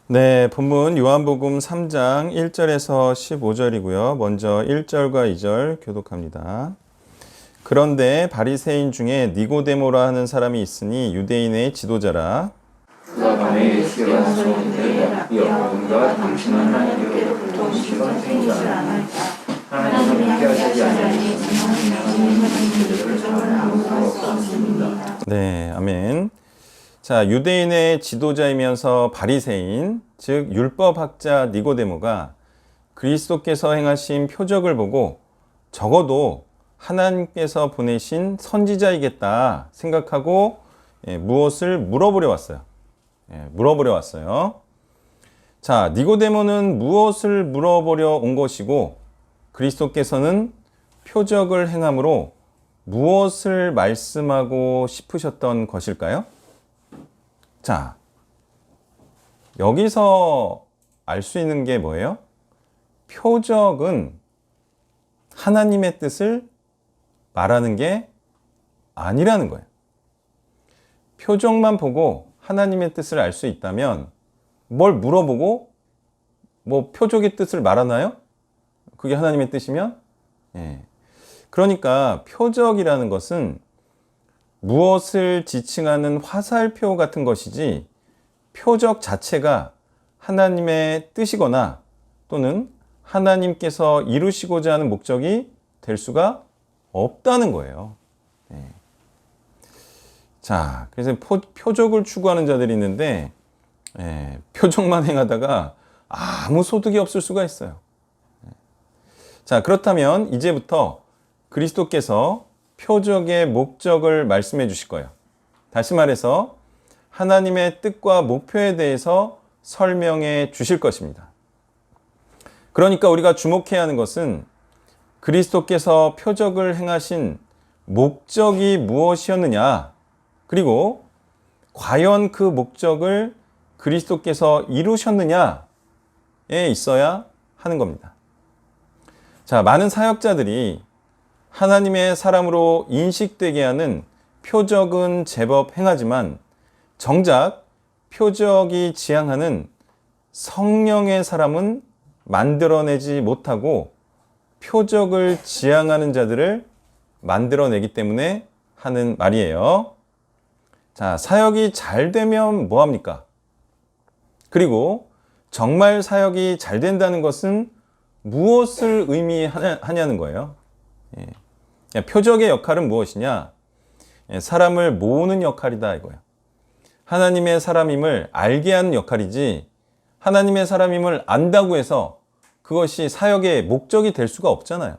네, 본문 요한복음 3장 1절에서 15절이고요. 먼저 1절과 2절 교독합니다. 그런데 바리새인 중에 니고데모라 하는 사람이 있으니 유대인의 지도자라. 그가 밤에 예수께 와서 이르되 여러분과 당신은 하나님께로부터 오신 선생이지 않을까? 하나님을 함께하시지 않으니 주님은 저를 아무도 할 수 없습니다. 네, 아멘. 자, 유대인의 지도자이면서 바리새인, 즉 율법학자 니고데모가 그리스도께서 행하신 표적을 보고 적어도 하나님께서 보내신 선지자이겠다 생각하고 무엇을 물어보려 왔어요. 물어보려 왔어요. 자, 니고데모는 무엇을 물어보려 온 것이고 그리스도께서는 표적을 행함으로 무엇을 말씀하고 싶으셨던 것일까요? 자, 여기서 알 수 있는 게 뭐예요? 표적은 하나님의 뜻을 말하는 게 아니라는 거예요. 표적만 보고 하나님의 뜻을 알 수 있다면 뭘 물어보고 뭐 표적의 뜻을 말하나요? 그게 하나님의 뜻이면? 그러니까 표적이라는 것은 무엇을 지칭하는 화살표 같은 것이지 표적 자체가 하나님의 뜻이거나 또는 하나님께서 이루시고자 하는 목적이 될 수가 없다는 거예요. 자, 그래서 표적을 추구하는 자들이 있는데 표적만 행하다가 아무 소득이 없을 수가 있어요. 자, 그렇다면 이제부터 그리스도께서 표적의 목적을 말씀해 주실 거예요. 다시 말해서 하나님의 뜻과 목표에 대해서 설명해 주실 것입니다. 그러니까 우리가 주목해야 하는 것은 그리스도께서 표적을 행하신 목적이 무엇이었느냐, 그리고 과연 그 목적을 그리스도께서 이루셨느냐에 있어야 하는 겁니다. 자, 많은 사역자들이 하나님의 사람으로 인식되게 하는 표적은 제법 행하지만 정작 표적이 지향하는 성령의 사람은 만들어내지 못하고 표적을 지향하는 자들을 만들어내기 때문에 하는 말이에요. 자, 사역이 잘 되면 뭐합니까? 그리고 정말 사역이 잘 된다는 것은 무엇을 의미하냐는 거예요. 표적의 역할은 무엇이냐? 사람을 모으는 역할이다 이거예요. 하나님의 사람임을 알게 하는 역할이지 하나님의 사람임을 안다고 해서 그것이 사역의 목적이 될 수가 없잖아요.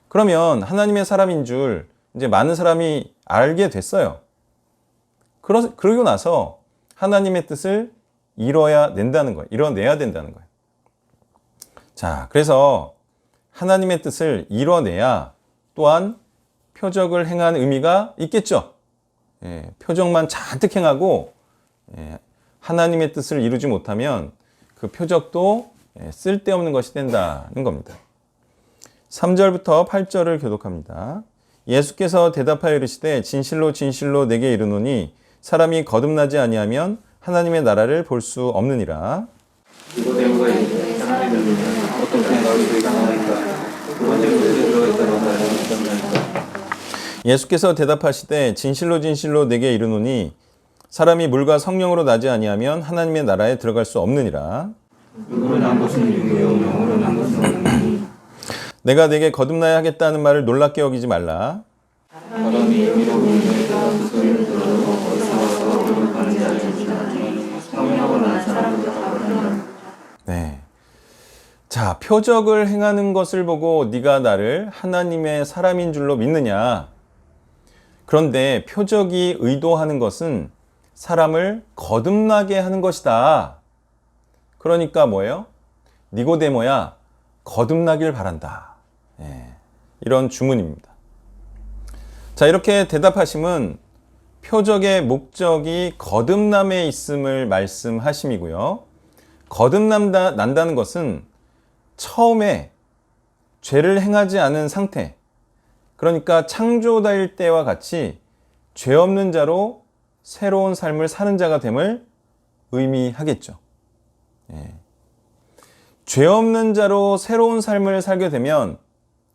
그러면 하나님의 사람인 줄 이제 많은 사람이 알게 됐어요. 그러고 나서 하나님의 뜻을 이뤄야 된다는 거예요. 이뤄내야 된다는 거예요. 자, 그래서 하나님의 뜻을 이뤄내야 또한 표적을 행한 의미가 있겠죠. 표적만 잔뜩 행하고 하나님의 뜻을 이루지 못하면 그 표적도 쓸데없는 것이 된다는 겁니다. 3절부터 8절을 교독합니다. 예수께서 대답하여 이르시되 진실로 진실로 내게 이르노니 사람이 거듭나지 아니하면 하나님의 나라를 볼 수 없느니라. 니고데모가 이르되 사람이 들으면 어떻게 너희들이 가능할까? 두 번째 문제에 들어있다고 하는 어떻나이까? 예수께서 대답하시되 진실로 진실로 내게 이르노니 사람이 물과 성령으로 나지 아니하면 하나님의 나라에 들어갈 수 없느니라. 육으로 난 것은 육이요 영으로 난 것은 영이니 내가 내게 거듭나야 하겠다는 말을 놀랍게 여기지 말라. 사람이 의미로 보이니까 그 소리를 들어도 어디서 와서 어디로 가는지 알지 못하니 성령으로 난 사람도 다 그러나. 네. 자, 표적을 행하는 것을 보고 네가 나를 하나님의 사람인 줄로 믿느냐? 그런데 표적이 의도하는 것은 사람을 거듭나게 하는 것이다. 그러니까 뭐예요? 니고데모야, 거듭나길 바란다. 이런 주문입니다. 자, 이렇게 대답하심은 표적의 목적이 거듭남에 있음을 말씀하심이고요. 거듭난다는 것은 처음에 죄를 행하지 않은 상태, 그러니까 창조될 때와 같이 죄 없는 자로 새로운 삶을 사는 자가 됨을 의미하겠죠. 죄 없는 자로 새로운 삶을 살게 되면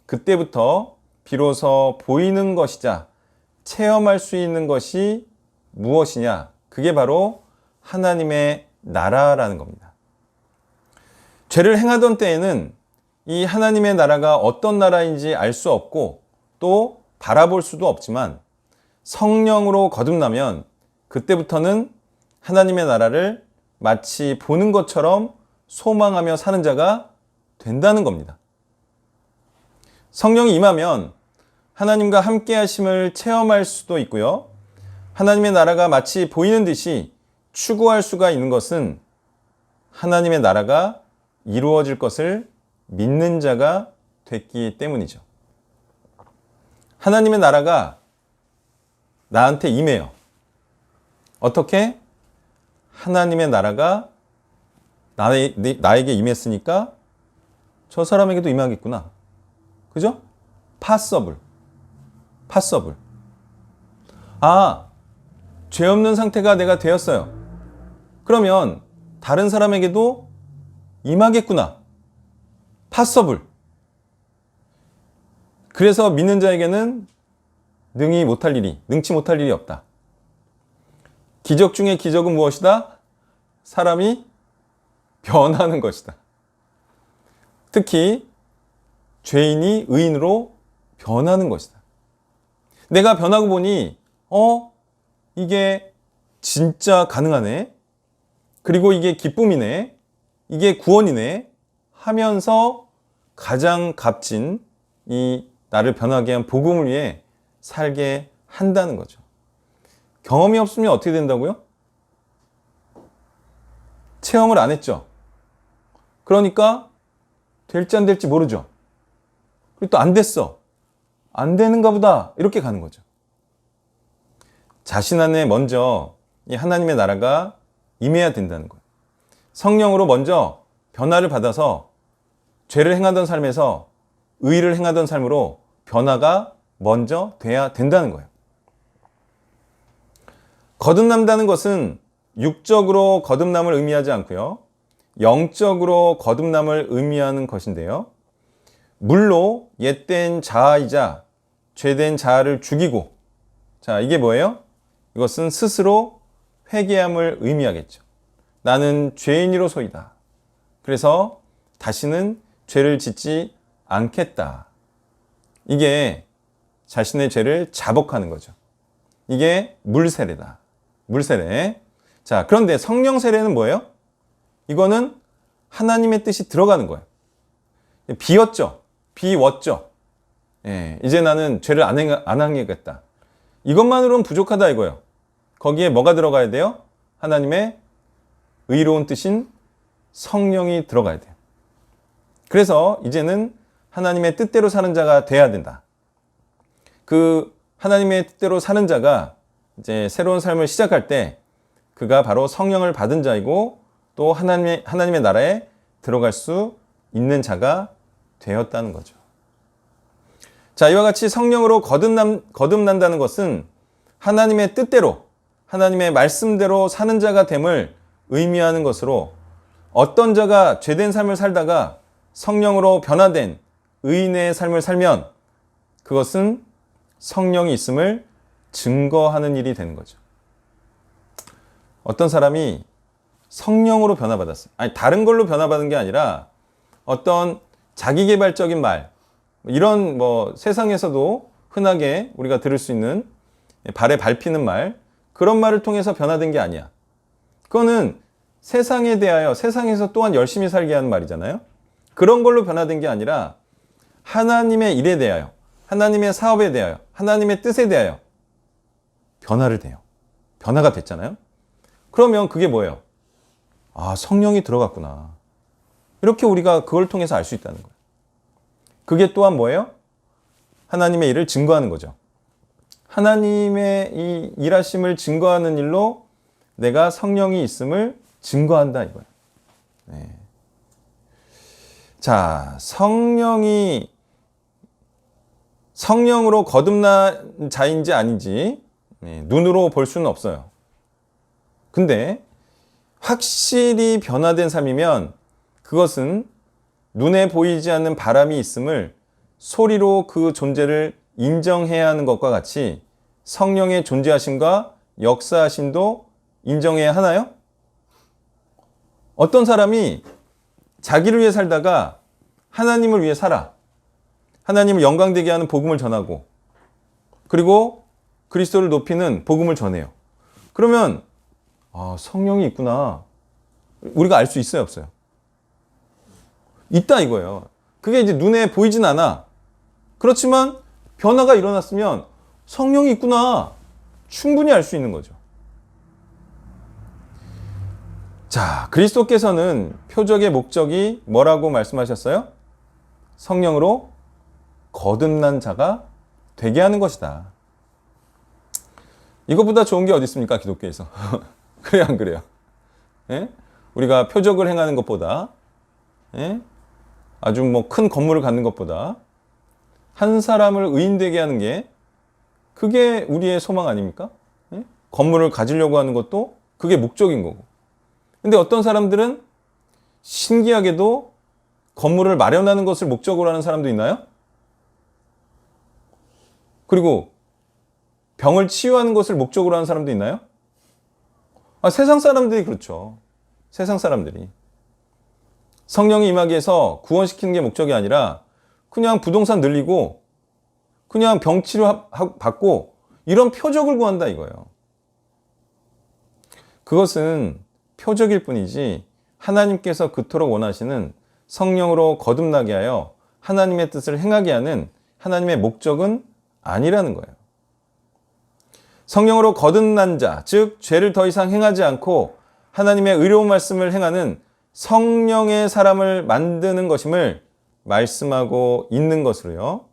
그때부터 비로소 보이는 것이자 체험할 수 있는 것이 무엇이냐? 그게 바로 하나님의 나라라는 겁니다. 죄를 행하던 때에는 이 하나님의 나라가 어떤 나라인지 알 수 없고 또 바라볼 수도 없지만 성령으로 거듭나면 그때부터는 하나님의 나라를 마치 보는 것처럼 소망하며 사는 자가 된다는 겁니다. 성령이 임하면 하나님과 함께 하심을 체험할 수도 있고요. 하나님의 나라가 마치 보이는 듯이 추구할 수가 있는 것은 하나님의 나라가 이루어질 것을 믿는 자가 됐기 때문이죠. 하나님의 나라가 나한테 임해요. 어떻게? 하나님의 나라가 나에게 임했으니까 저 사람에게도 임하겠구나. 그죠? possible. 죄 없는 상태가 내가 되었어요. 그러면 다른 사람에게도 임하겠구나. possible. 그래서 믿는 자에게는 능치 못할 일이 없다. 기적 중에 기적은 무엇이다? 사람이 변하는 것이다. 특히 죄인이 의인으로 변하는 것이다. 내가 변하고 보니 이게 진짜 가능하네. 그리고 이게 기쁨이네. 이게 구원이네. 하면서 가장 값진 이 나를 변하게 한 복음을 위해 살게 한다는 거죠. 경험이 없으면 어떻게 된다고요? 체험을 안 했죠. 그러니까 될지 안 될지 모르죠. 그리고 또 안 됐어. 안 되는가 보다. 이렇게 가는 거죠. 자신 안에 먼저 이 하나님의 나라가 임해야 된다는 거예요. 성령으로 먼저 변화를 받아서 죄를 행하던 삶에서 의를 행하던 삶으로 변화가 먼저 돼야 된다는 거예요. 거듭난다는 것은 육적으로 거듭남을 의미하지 않고요. 영적으로 거듭남을 의미하는 것인데요. 물로 옛된 자아이자 죄된 자아를 죽이고, 자, 이게 뭐예요? 이것은 스스로 회개함을 의미하겠죠. 나는 죄인이로소이다. 그래서 다시는 죄를 짓지 않겠다. 이게 자신의 죄를 자복하는 거죠. 이게 물세례다. 물세례. 자, 그런데 성령 세례는 뭐예요? 이거는 하나님의 뜻이 들어가는 거예요. 비웠죠. 이제 나는 죄를 안 행하겠다. 이것만으로는 부족하다 이거예요. 거기에 뭐가 들어가야 돼요? 하나님의 의로운 뜻인 성령이 들어가야 돼요. 그래서 이제는 하나님의 뜻대로 사는 자가 돼야 된다. 그 하나님의 뜻대로 사는 자가 이제 새로운 삶을 시작할 때 그가 바로 성령을 받은 자이고 또 하나님의 나라에 들어갈 수 있는 자가 되었다는 거죠. 자, 이와 같이 성령으로 거듭난다는 것은 하나님의 뜻대로, 하나님의 말씀대로 사는 자가 됨을 의미하는 것으로 어떤 자가 죄된 삶을 살다가 성령으로 변화된 의인의 삶을 살면 그것은 성령이 있음을 증거하는 일이 되는 거죠. 어떤 사람이 성령으로 변화받았어요. 아니, 다른 걸로 변화받은 게 아니라 어떤 자기개발적인 말, 이런 세상에서도 흔하게 우리가 들을 수 있는 발에 밟히는 말, 그런 말을 통해서 변화된 게 아니야. 그거는 세상에 대하여 세상에서 또한 열심히 살게 하는 말이잖아요. 그런 걸로 변화된 게 아니라 하나님의 일에 대하여, 하나님의 사업에 대하여, 하나님의 뜻에 대하여 변화를 돼요. 변화가 됐잖아요. 그러면 그게 뭐예요? 아, 성령이 들어갔구나. 이렇게 우리가 그걸 통해서 알 수 있다는 거예요. 그게 또한 뭐예요? 하나님의 일을 증거하는 거죠. 하나님의 이 일하심을 증거하는 일로 내가 성령이 있음을 증거한다 이거예요. 네. 자, 성령으로 거듭난 자인지 아닌지 눈으로 볼 수는 없어요. 근데 확실히 변화된 삶이면 그것은 눈에 보이지 않는 바람이 있음을 소리로 그 존재를 인정해야 하는 것과 같이 성령의 존재하심과 역사하심도 인정해야 하나요? 어떤 사람이 자기를 위해 살다가 하나님을 위해 살아. 하나님을 영광되게 하는 복음을 전하고 그리고 그리스도를 높이는 복음을 전해요. 그러면 성령이 있구나. 우리가 알 수 있어요, 없어요? 있다 이거예요. 그게 이제 눈에 보이진 않아. 그렇지만 변화가 일어났으면 성령이 있구나. 충분히 알 수 있는 거죠. 자, 그리스도께서는 표적의 목적이 뭐라고 말씀하셨어요? 성령으로 거듭난 자가 되게 하는 것이다. 이것보다 좋은 게 어디 있습니까? 기독교에서. 그래요, 안 그래요? 예? 우리가 표적을 행하는 것보다, 예? 아주 큰 건물을 갖는 것보다 한 사람을 의인되게 하는 게 그게 우리의 소망 아닙니까? 예? 건물을 가지려고 하는 것도 그게 목적인 거고. 근데 어떤 사람들은 신기하게도 건물을 마련하는 것을 목적으로 하는 사람도 있나요? 그리고 병을 치유하는 것을 목적으로 하는 사람도 있나요? 세상 사람들이 그렇죠. 세상 사람들이. 성령이 임하기 위해서 구원시키는 게 목적이 아니라 그냥 부동산 늘리고 그냥 병치료 받고 이런 표적을 구한다 이거예요. 그것은 표적일 뿐이지 하나님께서 그토록 원하시는 성령으로 거듭나게 하여 하나님의 뜻을 행하게 하는 하나님의 목적은 아니라는 거예요. 성령으로 거듭난 자, 즉 죄를 더 이상 행하지 않고 하나님의 의로운 말씀을 행하는 성령의 사람을 만드는 것임을 말씀하고 있는 것으로요.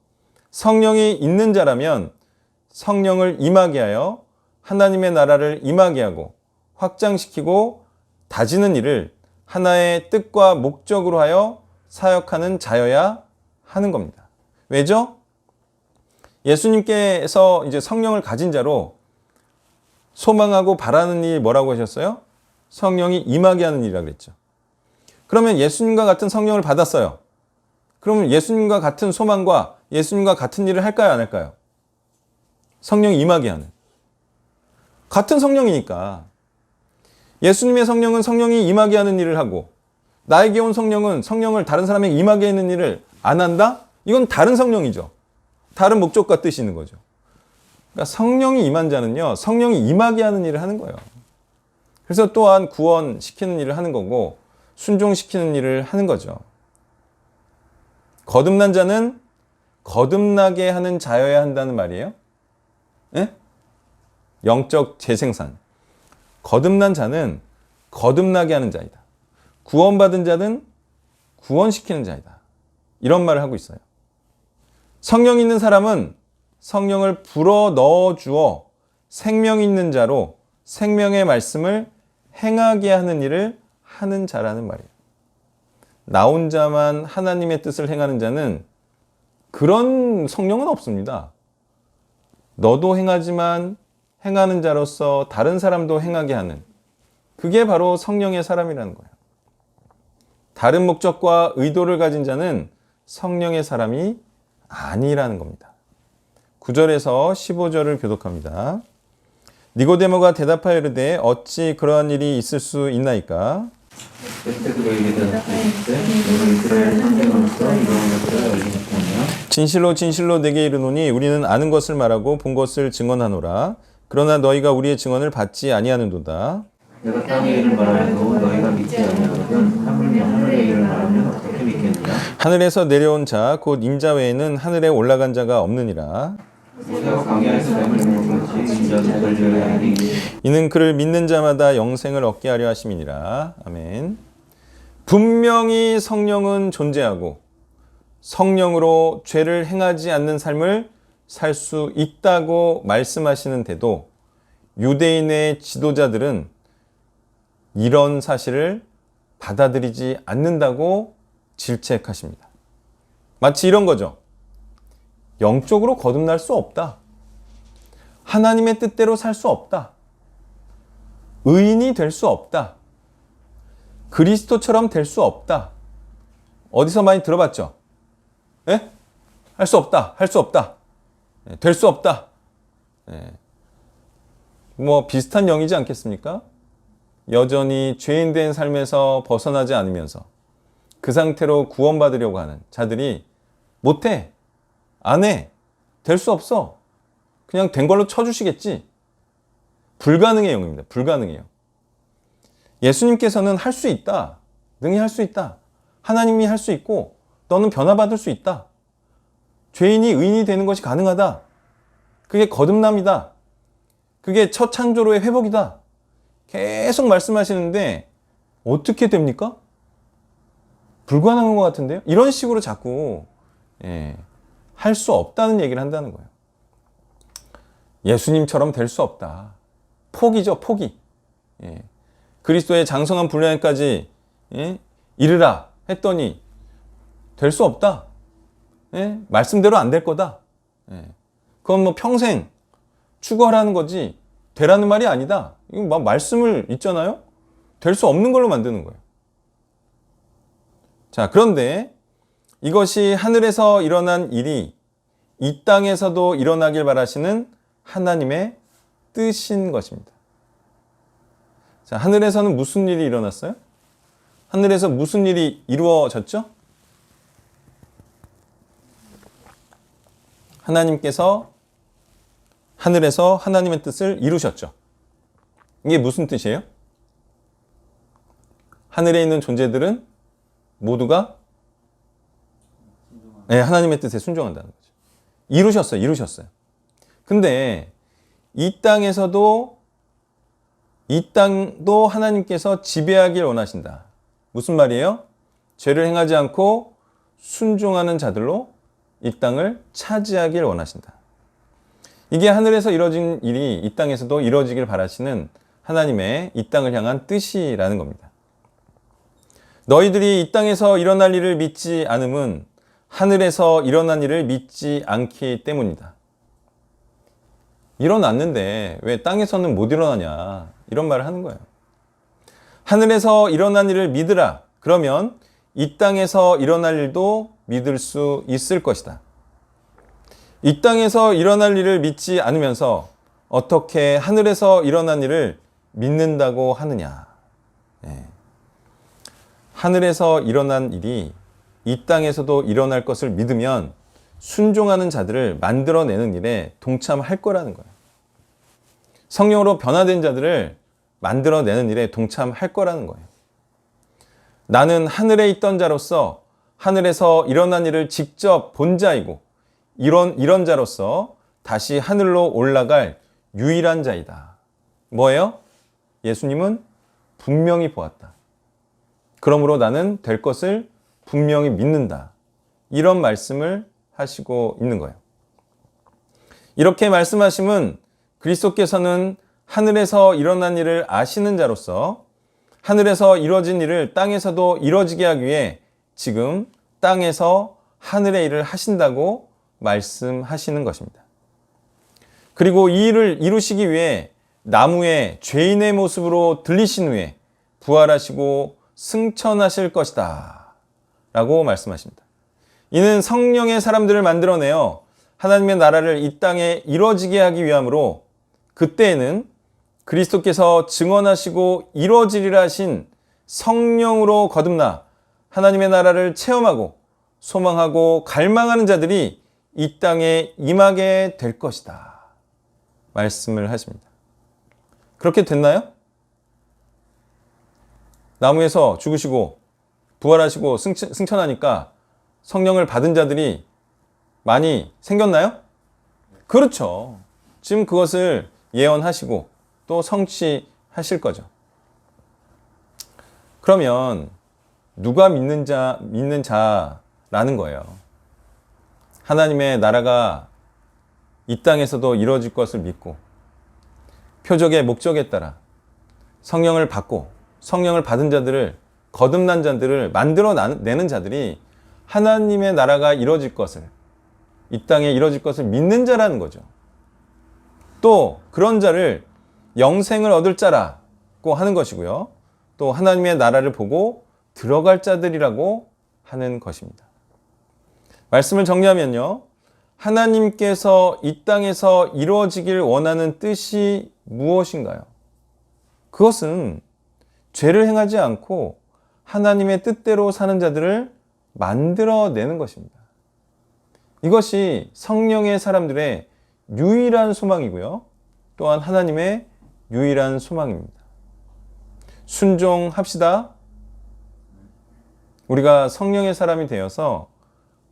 성령이 있는 자라면 성령을 임하게 하여 하나님의 나라를 임하게 하고 확장시키고 다지는 일을 하나의 뜻과 목적으로 하여 사역하는 자여야 하는 겁니다. 왜죠? 예수님께서 이제 성령을 가진 자로 소망하고 바라는 일이 뭐라고 하셨어요? 성령이 임하게 하는 일이라고 그랬죠. 그러면 예수님과 같은 성령을 받았어요. 그러면 예수님과 같은 소망과 예수님과 같은 일을 할까요, 안 할까요? 성령이 임하게 하는. 같은 성령이니까. 예수님의 성령은 성령이 임하게 하는 일을 하고 나에게 온 성령은 성령을 다른 사람에게 임하게 하는 일을 안 한다? 이건 다른 성령이죠. 다른 목적과 뜻이 있는 거죠. 그러니까 성령이 임한 자는요, 성령이 임하게 하는 일을 하는 거예요. 그래서 또한 구원시키는 일을 하는 거고 순종시키는 일을 하는 거죠. 거듭난 자는 거듭나게 하는 자여야 한다는 말이에요. 예? 영적 재생산. 거듭난 자는 거듭나게 하는 자이다. 구원받은 자는 구원시키는 자이다. 이런 말을 하고 있어요. 성령 있는 사람은 성령을 불어 넣어 주어 생명 있는 자로 생명의 말씀을 행하게 하는 일을 하는 자라는 말이에요. 나 혼자만 하나님의 뜻을 행하는 자는 그런 성령은 없습니다. 너도 행하지만 행하는 자로서 다른 사람도 행하게 하는, 그게 바로 성령의 사람이라는 거예요. 다른 목적과 의도를 가진 자는 성령의 사람이 아니라는 겁니다. 9절에서 15절을 교독합니다. 니고데모가 대답하여 이르되 어찌 그러한 일이 있을 수 있나이까? 진실로 진실로 내게 이르노니 우리는 아는 것을 말하고 본 것을 증언하노라. 그러나 너희가 우리의 증언을 받지 아니하는도다. 내가 땅의 일을 말하여도 너희가 믿지 아니하거든 하물며 하늘의 일을 말하면 어떻게 믿겠느냐? 하늘에서 내려온 자 곧 인자 외에는 하늘에 올라간 자가 없느니라. 모세가 광야에서 뱀을 먹은 것이 인자도 걸려야 하니 이는 그를 믿는 자마다 영생을 얻게 하려 하심이니라. 아멘. 분명히 성령은 존재하고 성령으로 죄를 행하지 않는 삶을 살 수 있다고 말씀하시는데도 유대인의 지도자들은 이런 사실을 받아들이지 않는다고 질책하십니다. 마치 이런 거죠. 영적으로 거듭날 수 없다. 하나님의 뜻대로 살 수 없다. 의인이 될 수 없다. 그리스도처럼 될 수 없다. 어디서 많이 들어봤죠? 예? 할 수 없다. 할 수 없다. 될 수 없다. 예. 뭐 비슷한 영이지 않겠습니까? 여전히 죄인된 삶에서 벗어나지 않으면서 그 상태로 구원받으려고 하는 자들이 못해. 안 해. 될 수 없어. 그냥 된 걸로 쳐주시겠지. 불가능의 영입니다. 불가능해요. 예수님께서는 할 수 있다. 능히 할 수 있다. 하나님이 할 수 있고 너는 변화받을 수 있다. 죄인이 의인이 되는 것이 가능하다. 그게 거듭남이다. 그게 첫 창조로의 회복이다. 계속 말씀하시는데 어떻게 됩니까? 불가능한 것 같은데요? 이런 식으로 자꾸 할 수 없다는 얘기를 한다는 거예요. 예수님처럼 될 수 없다. 포기죠, 포기. 그리스도의 장성한 분량까지 이르라 했더니 될 수 없다. 말씀대로 안 될 거다. 그건 뭐 평생 추구하라는 거지 되라는 말이 아니다. 이거 막 말씀을 있잖아요. 될 수 없는 걸로 만드는 거예요. 자, 그런데 이것이 하늘에서 일어난 일이 이 땅에서도 일어나길 바라시는 하나님의 뜻인 것입니다. 자, 하늘에서는 무슨 일이 일어났어요? 하늘에서 무슨 일이 이루어졌죠? 하나님께서 하늘에서 하나님의 뜻을 이루셨죠. 이게 무슨 뜻이에요? 하늘에 있는 존재들은 모두가 하나님의 뜻에 순종한다는 거죠. 이루셨어요. 이루셨어요. 근데 이 땅도 하나님께서 지배하길 원하신다. 무슨 말이에요? 죄를 행하지 않고 순종하는 자들로 이 땅을 차지하길 원하신다. 이게 하늘에서 이루어진 일이 이 땅에서도 이루어지길 바라시는 하나님의 이 땅을 향한 뜻이라는 겁니다. 너희들이 이 땅에서 일어날 일을 믿지 않음은 하늘에서 일어난 일을 믿지 않기 때문이다. 일어났는데 왜 땅에서는 못 일어나냐, 이런 말을 하는 거예요. 하늘에서 일어난 일을 믿으라. 그러면 이 땅에서 일어날 일도 믿을 수 있을 것이다. 이 땅에서 일어날 일을 믿지 않으면서 어떻게 하늘에서 일어난 일을 믿는다고 하느냐. 하늘에서 일어난 일이 이 땅에서도 일어날 것을 믿으면 순종하는 자들을 만들어내는 일에 동참할 거라는 거예요. 성령으로 변화된 자들을 만들어내는 일에 동참할 거라는 거예요. 나는 하늘에 있던 자로서 하늘에서 일어난 일을 직접 본 자이고 이런 자로서 다시 하늘로 올라갈 유일한 자이다. 뭐예요? 예수님은 분명히 보았다. 그러므로 나는 될 것을 분명히 믿는다. 이런 말씀을 하시고 있는 거예요. 이렇게 말씀하심은 그리스도께서는 하늘에서 일어난 일을 아시는 자로서 하늘에서 이루어진 일을 땅에서도 이루어지게 하기 위해 지금 땅에서 하늘의 일을 하신다고 말씀하시는 것입니다. 그리고 이 일을 이루시기 위해 나무에 죄인의 모습으로 들리신 후에 부활하시고 승천하실 것이다 라고 말씀하십니다. 이는 성령의 사람들을 만들어내어 하나님의 나라를 이 땅에 이루어지게 하기 위함으로 그때에는 그리스도께서 증언하시고 이루어지리라 하신 성령으로 거듭나 하나님의 나라를 체험하고 소망하고 갈망하는 자들이 이 땅에 임하게 될 것이다 말씀을 하십니다. 그렇게 됐나요? 나무에서 죽으시고 부활하시고 승천하니까 성령을 받은 자들이 많이 생겼나요? 그렇죠. 지금 그것을 예언하시고 또 성취하실 거죠. 그러면 누가 믿는 자라는 거예요. 하나님의 나라가 이 땅에서도 이루어질 것을 믿고 표적의 목적에 따라 성령을 받고 성령을 받은 자들을 거듭난 자들을 만들어내는 자들이 하나님의 나라가 이루어질 것을 이 땅에 이루어질 것을 믿는 자라는 거죠. 또 그런 자를 영생을 얻을 자라고 하는 것이고요. 또 하나님의 나라를 보고 들어갈 자들이라고 하는 것입니다. 말씀을 정리하면요. 하나님께서 이 땅에서 이루어지길 원하는 뜻이 무엇인가요? 그것은 죄를 행하지 않고 하나님의 뜻대로 사는 자들을 만들어내는 것입니다. 이것이 성령의 사람들의 유일한 소망이고요. 또한 하나님의 유일한 소망입니다. 순종합시다. 우리가 성령의 사람이 되어서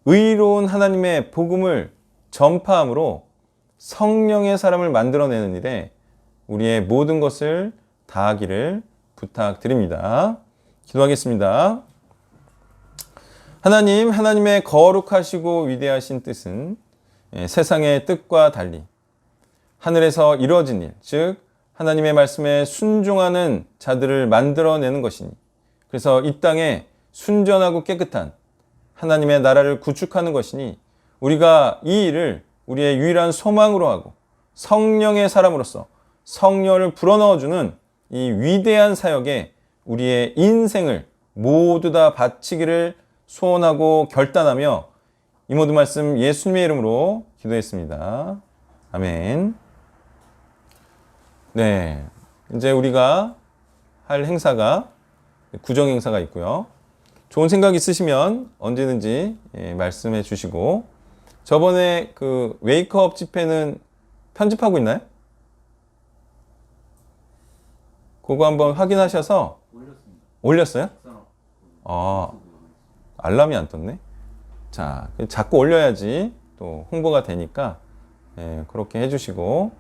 의로운 하나님의 복음을 전파함으로 성령의 사람을 만들어내는 일에 우리의 모든 것을 다하기를 부탁드립니다. 기도하겠습니다. 하나님, 하나님의 거룩하시고 위대하신 뜻은 세상의 뜻과 달리 하늘에서 이루어진 일, 즉 하나님의 말씀에 순종하는 자들을 만들어내는 것이니, 그래서 이 땅에 순전하고 깨끗한 하나님의 나라를 구축하는 것이니 우리가 이 일을 우리의 유일한 소망으로 하고 성령의 사람으로서 성령을 불어넣어주는 이 위대한 사역에 우리의 인생을 모두 다 바치기를 소원하고 결단하며 이 모든 말씀 예수님의 이름으로 기도했습니다. 아멘. 네, 이제 우리가 할 행사가 구정 행사가 있고요. 좋은 생각 있으시면 언제든지 말씀해 주시고, 저번에 그 웨이크업 집회는 편집하고 있나요? 그거 한번 확인하셔서 올렸어요? 알람이 안 떴네. 자, 자꾸 올려야지 또 홍보가 되니까 그렇게 해주시고,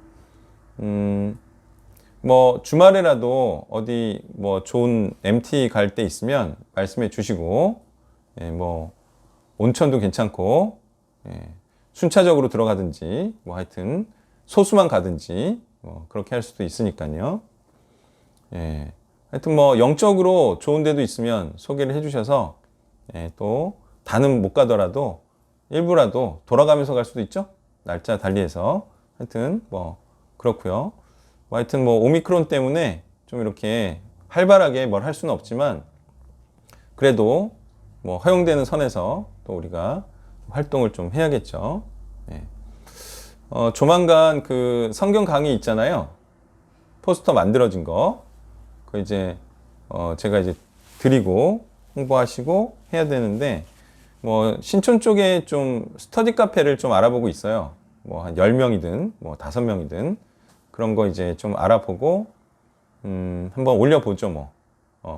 뭐 주말에라도 어디 뭐 좋은 MT 갈 때 있으면 말씀해 주시고, 뭐 온천도 괜찮고, 순차적으로 들어가든지 뭐 하여튼 소수만 가든지 뭐 그렇게 할 수도 있으니까요. 하여튼 뭐 영적으로 좋은 데도 있으면 소개를 해주셔서 또 다는 못 가더라도 일부라도 돌아가면서 갈 수도 있죠. 날짜 달리해서. 하여튼 뭐 그렇고요. 하여튼 뭐 오미크론 때문에 좀 이렇게 활발하게 뭘 할 수는 없지만 그래도 뭐 허용되는 선에서 또 우리가 활동을 좀 해야겠죠. 조만간 그 성경 강의 있잖아요. 포스터 만들어진 거. 그 이제 제가 이제 드리고 홍보하시고 해야 되는데, 뭐 신촌 쪽에 좀 스터디 카페를 좀 알아보고 있어요. 뭐 한 10명이든 뭐 5명이든 그런 거 이제 좀 알아보고 한번 올려보죠. 뭐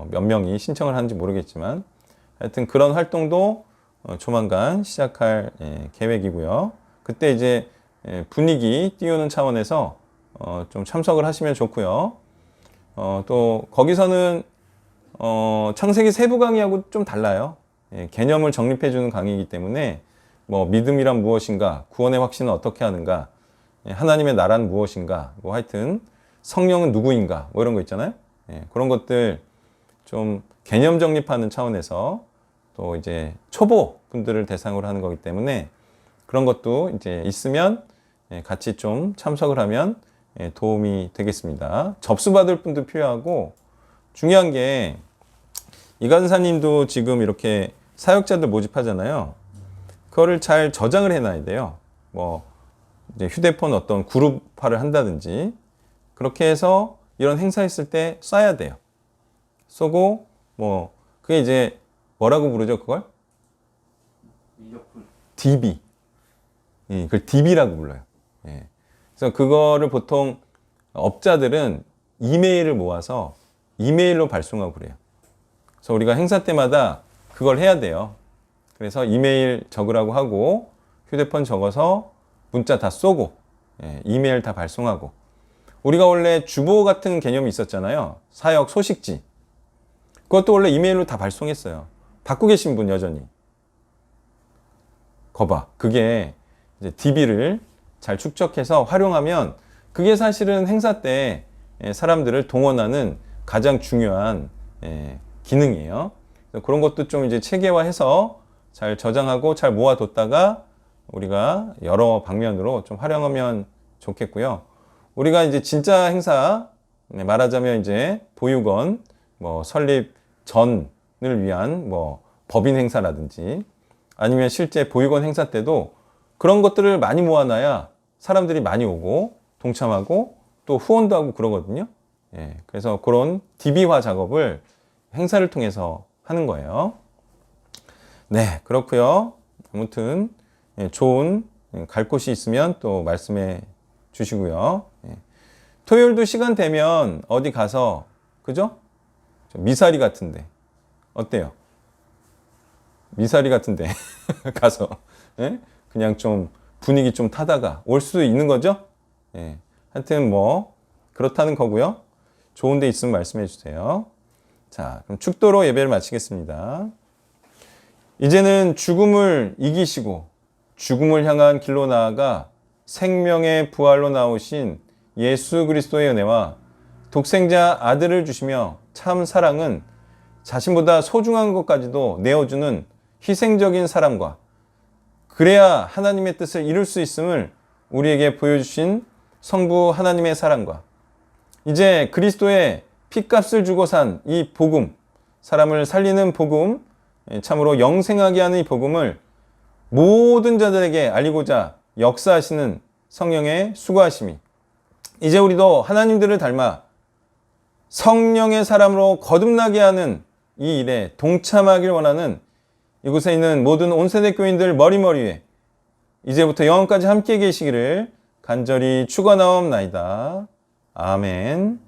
몇 명이 신청을 하는지 모르겠지만 하여튼 그런 활동도 조만간 시작할 계획이고요. 그때 이제 분위기 띄우는 차원에서 좀 참석을 하시면 좋고요. 또 거기서는 창세기 세부 강의하고 좀 달라요. 개념을 정립해 주는 강의이기 때문에 뭐 믿음이란 무엇인가, 구원의 확신은 어떻게 하는가, 하나님의 나라는 무엇인가, 뭐 하여튼 성령은 누구인가, 뭐 이런 거 있잖아요. 그런 것들 좀 개념 정립하는 차원에서 또 이제 초보 분들을 대상으로 하는 거기 때문에 그런 것도 이제 있으면 같이 좀 참석을 하면 도움이 되겠습니다. 접수받을 분도 필요하고, 중요한 게 이간사님도 지금 이렇게 사역자들 모집하잖아요. 그거를 잘 저장을 해놔야 돼요. 뭐 이제 휴대폰 어떤 그룹화를 한다든지 그렇게 해서 이런 행사 있을 때 써야 돼요. 쓰고 뭐 그게 이제 뭐라고 부르죠 그걸? DB. 그걸 DB라고 불러요. 그래서 그거를 보통 업자들은 이메일을 모아서 이메일로 발송하고 그래요. 그래서 우리가 행사 때마다 그걸 해야 돼요. 그래서 이메일 적으라고 하고 휴대폰 적어서 문자 다 쏘고 이메일 다 발송하고, 우리가 원래 주보 같은 개념이 있었잖아요. 사역 소식지. 그것도 원래 이메일로 다 발송했어요. 받고 계신 분 여전히. 거봐. 그게 이제 DB를 잘 축적해서 활용하면 그게 사실은 행사 때 사람들을 동원하는 가장 중요한 기능이에요. 그런 것도 좀 이제 체계화해서 잘 저장하고 잘 모아뒀다가 우리가 여러 방면으로 좀 활용하면 좋겠고요. 우리가 이제 진짜 행사, 말하자면 이제 보육원, 뭐 설립 전을 위한 뭐 법인 행사라든지 아니면 실제 보육원 행사 때도 그런 것들을 많이 모아놔야 사람들이 많이 오고 동참하고 또 후원도 하고 그러거든요. 예, 그래서 그런 DB화 작업을 행사를 통해서 하는 거예요. 네, 그렇고요. 아무튼 좋은 갈 곳이 있으면 또 말씀해 주시고요. 토요일도 시간 되면 어디 가서 그죠? 미사리 같은데 어때요? 미사리 같은데 가서 그냥 좀 분위기 좀 타다가 올 수도 있는 거죠? 하여튼 뭐 그렇다는 거고요. 좋은 데 있으면 말씀해 주세요. 자, 그럼 축도로 예배를 마치겠습니다. 이제는 죽음을 이기시고 죽음을 향한 길로 나아가 생명의 부활로 나오신 예수 그리스도의 은혜와 독생자 아들을 주시며 참 사랑은 자신보다 소중한 것까지도 내어주는 희생적인 사랑과 그래야 하나님의 뜻을 이룰 수 있음을 우리에게 보여주신 성부 하나님의 사랑과 이제 그리스도의 핏값을 주고 산 이 복음, 사람을 살리는 복음, 참으로 영생하게 하는 이 복음을 모든 자들에게 알리고자 역사하시는 성령의 수고하심이 이제 우리도 하나님들을 닮아 성령의 사람으로 거듭나게 하는 이 일에 동참하길 원하는 이곳에 있는 모든 온세대 교인들 머리머리에 이제부터 영원까지 함께 계시기를 간절히 축원하옵나이다. 아멘.